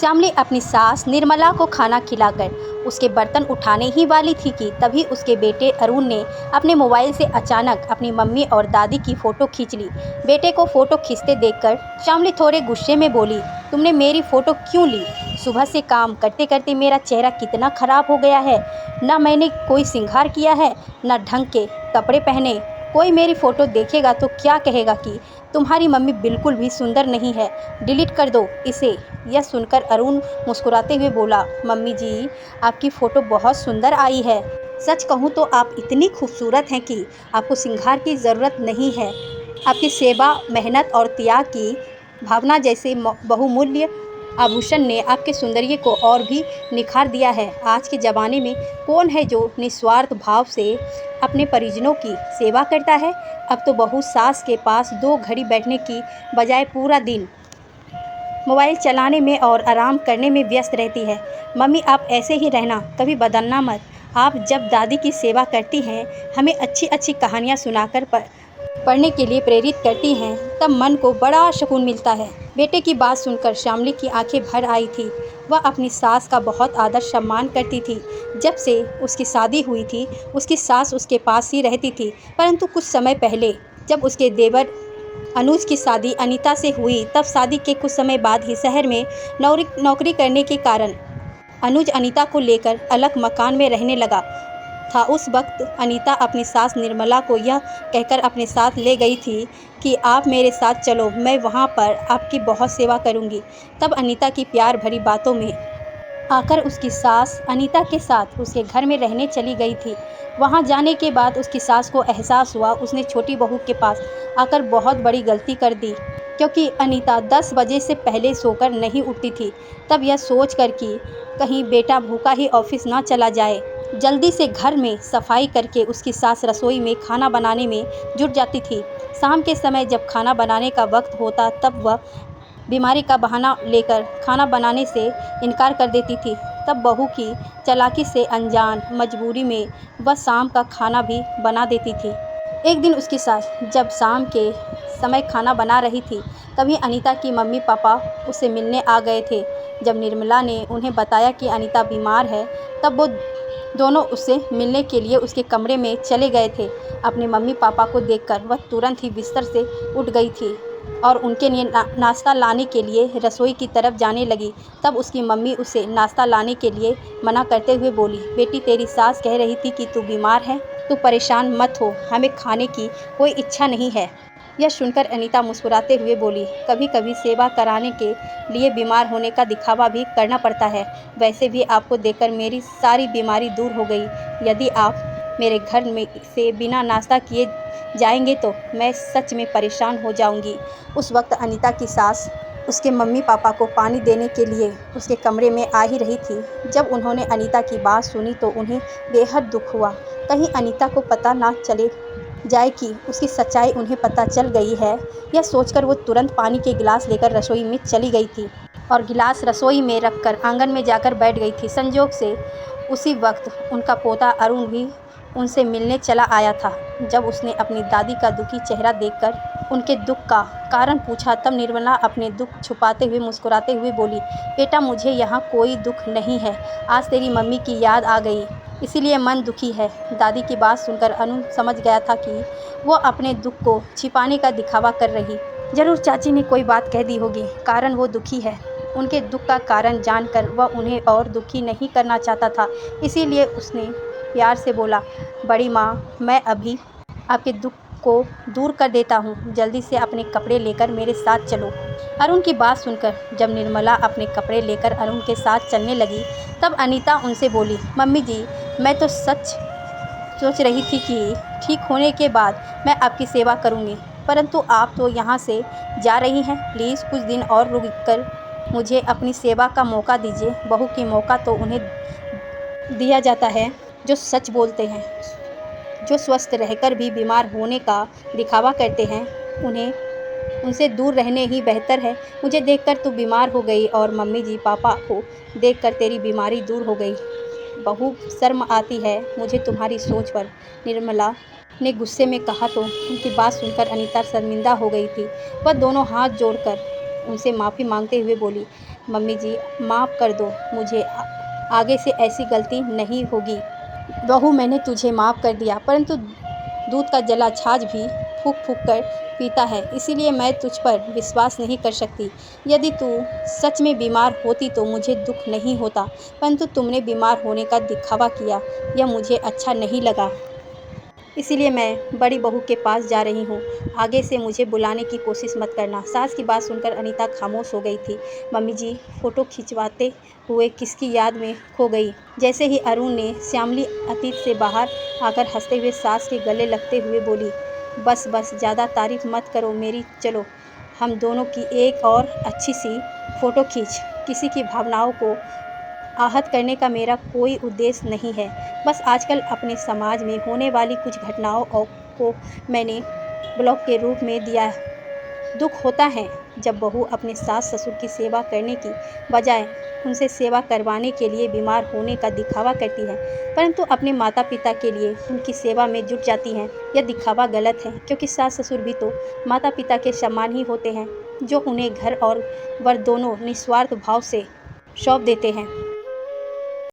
श्यामली अपनी सास निर्मला को खाना खिलाकर उसके बर्तन उठाने ही वाली थी कि तभी उसके बेटे अरुण ने अपने मोबाइल से अचानक अपनी मम्मी और दादी की फ़ोटो खींच ली। बेटे को फ़ोटो खींचते देखकर श्यामली थोड़े गुस्से में बोली, तुमने मेरी फ़ोटो क्यों ली? सुबह से काम करते करते मेरा चेहरा कितना ख़राब हो गया है। ना मैंने कोई श्रृंगार किया है, ना ढंग के कपड़े पहने। कोई मेरी फ़ोटो देखेगा तो क्या कहेगा कि तुम्हारी मम्मी बिल्कुल भी सुंदर नहीं है, डिलीट कर दो इसे। यह सुनकर अरुण मुस्कुराते हुए बोला, मम्मी जी, आपकी फ़ोटो बहुत सुंदर आई है। सच कहूँ तो आप इतनी खूबसूरत हैं कि आपको श्रृंगार की ज़रूरत नहीं है। आपकी सेवा, मेहनत और त्याग की भावना जैसे बहुमूल्य आभूषण ने आपके सौंदर्य को और भी निखार दिया है। आज के ज़माने में कौन है जो निस्वार्थ भाव से अपने परिजनों की सेवा करता है? अब तो बहू सास के पास 2 घड़ी बैठने की बजाय पूरा दिन मोबाइल चलाने में और आराम करने में व्यस्त रहती है। मम्मी, आप ऐसे ही रहना, कभी बदलना मत। आप जब दादी की सेवा करती हैं, हमें अच्छी अच्छी कहानियाँ सुनाकर पढ़ने के लिए प्रेरित करती हैं, तब मन को बड़ा सुकून मिलता है। बेटे की बात सुनकर श्यामली की आंखें भर आई थी। वह अपनी सास का बहुत आदर सम्मान करती थी। जब से उसकी शादी हुई थी, उसकी सास उसके पास ही रहती थी। परंतु कुछ समय पहले जब उसके देवर अनुज की शादी अनीता से हुई, तब शादी के कुछ समय बाद ही शहर में नौकरी करने के कारण अनुज अनीता को लेकर अलग मकान में रहने लगा था। उस वक्त अनीता अपनी सास निर्मला को यह कहकर अपने साथ ले गई थी कि आप मेरे साथ चलो, मैं वहाँ पर आपकी बहुत सेवा करूँगी। तब अनीता की प्यार भरी बातों में आकर उसकी सास अनीता के साथ उसके घर में रहने चली गई थी। वहाँ जाने के बाद उसकी सास को एहसास हुआ उसने छोटी बहू के पास आकर बहुत बड़ी गलती कर दी, क्योंकि अनीता 10 बजे से पहले सोकर नहीं उठती थी। तब यह सोच कर कि कहीं बेटा भूखा ही ऑफिस ना चला जाए, जल्दी से घर में सफाई करके उसकी सास रसोई में खाना बनाने में जुट जाती थी। शाम के समय जब खाना बनाने का वक्त होता, तब वह बीमारी का बहाना लेकर खाना बनाने से इनकार कर देती थी। तब बहू की चालाकी से अनजान मजबूरी में वह शाम का खाना भी बना देती थी। एक दिन उसकी सास जब शाम के समय खाना बना रही थी, तभी अनीता की मम्मी पापा उससे मिलने आ गए थे। जब निर्मला ने उन्हें बताया कि अनीता बीमार है, तब वो दोनों उससे मिलने के लिए उसके कमरे में चले गए थे। अपने मम्मी पापा को देखकर वह तुरंत ही बिस्तर से उठ गई थी और उनके लिए नाश्ता लाने के लिए रसोई की तरफ जाने लगी। तब उसकी मम्मी उसे नाश्ता लाने के लिए मना करते हुए बोली, बेटी, तेरी सास कह रही थी कि तू बीमार है, तू परेशान मत हो, हमें खाने की कोई इच्छा नहीं है। यह सुनकर अनीता मुस्कुराते हुए बोली, कभी कभी सेवा कराने के लिए बीमार होने का दिखावा भी करना पड़ता है। वैसे भी आपको देखकर मेरी सारी बीमारी दूर हो गई। यदि आप मेरे घर में से बिना नाश्ता किए जाएंगे तो मैं सच में परेशान हो जाऊंगी। उस वक्त अनीता की सास उसके मम्मी पापा को पानी देने के लिए उसके कमरे में आ ही रही थी। जब उन्होंने अनीता की बात सुनी तो उन्हें बेहद दुख हुआ। कहीं अनीता को पता ना चले जाए कि उसकी सच्चाई उन्हें पता चल गई है। यह सोचकर वो तुरंत पानी के गिलास लेकर रसोई में चली गई थी और गिलास रसोई में रखकर आंगन में जाकर बैठ गई थी। संजोग से उसी वक्त उनका पोता अरुण भी उनसे मिलने चला आया था। जब उसने अपनी दादी का दुखी चेहरा देखकर उनके दुख का कारण पूछा, तब निर्मला अपने दुख छुपाते हुए मुस्कुराते हुए बोली, बेटा, मुझे यहाँ कोई दुख नहीं है। आज तेरी मम्मी की याद आ गई, इसीलिए मन दुखी है। दादी की बात सुनकर अनु समझ गया था कि वो अपने दुख को छिपाने का दिखावा कर रही। जरूर चाची ने कोई बात कह दी होगी, कारण वो दुखी है। उनके दुख का कारण जानकर वह उन्हें और दुखी नहीं करना चाहता था, इसीलिए उसने प्यार से बोला, बड़ी माँ, मैं अभी आपके दुख को दूर कर देता हूँ, जल्दी से अपने कपड़े लेकर मेरे साथ चलो। अरुण की बात सुनकर जब निर्मला अपने कपड़े लेकर अरुण के साथ चलने लगी, तब अनीता उनसे बोली, मम्मी जी, मैं तो सच सोच रही थी कि ठीक होने के बाद मैं आपकी सेवा करूँगी, परंतु आप तो यहाँ से जा रही हैं। प्लीज़ कुछ दिन और रुक कर मुझे अपनी सेवा का मौका दीजिए। बहू की मौका तो उन्हें दिया जाता है जो सच बोलते हैं, जो स्वस्थ रहकर भी बीमार होने का दिखावा करते हैं। उनसे दूर रहने ही बेहतर है। मुझे देखकर तू बीमार हो गई और मम्मी जी पापा को देखकर तेरी बीमारी दूर हो गई। बहू, शर्म आती है मुझे तुम्हारी सोच पर, निर्मला ने गुस्से में कहा। तो उनकी बात सुनकर अनीता शर्मिंदा हो गई थी। वह दोनों हाथ जोड़कर उनसे माफ़ी मांगते हुए बोली, मम्मी जी माफ़ कर दो मुझे, आगे से ऐसी गलती नहीं होगी। बहू मैंने तुझे माफ़ कर दिया, परंतु दूध का जला छाछ भी फूँक फूँक कर पीता है, इसीलिए मैं तुझ पर विश्वास नहीं कर सकती। यदि तू सच में बीमार होती तो मुझे दुख नहीं होता, परंतु तुमने बीमार होने का दिखावा किया, यह मुझे अच्छा नहीं लगा। इसीलिए मैं बड़ी बहू के पास जा रही हूँ, आगे से मुझे बुलाने की कोशिश मत करना। सास की बात सुनकर अनीता खामोश हो गई थी। मम्मी जी फ़ोटो खिंचवाते हुए किसकी याद में खो गई। जैसे ही अरुण ने श्यामली अतीत से बाहर आकर हंसते हुए सास के गले लगते हुए बोली, बस बस ज़्यादा तारीफ मत करो मेरी, चलो हम दोनों की एक और अच्छी सी फ़ोटो खींच। किसी की भावनाओं को आहत करने का मेरा कोई उद्देश्य नहीं है, बस आजकल अपने समाज में होने वाली कुछ घटनाओं को मैंने ब्लॉग के रूप में दिया। दुख होता है जब बहू अपने सास ससुर की सेवा करने की बजाय उनसे सेवा करवाने के लिए बीमार होने का दिखावा करती है, परंतु अपने माता पिता के लिए उनकी सेवा में जुट जाती हैं। यह दिखावा गलत है, क्योंकि सास ससुर भी तो माता पिता के समान ही होते हैं, जो उन्हें घर और वर दोनों निस्वार्थ भाव से सौंप देते हैं।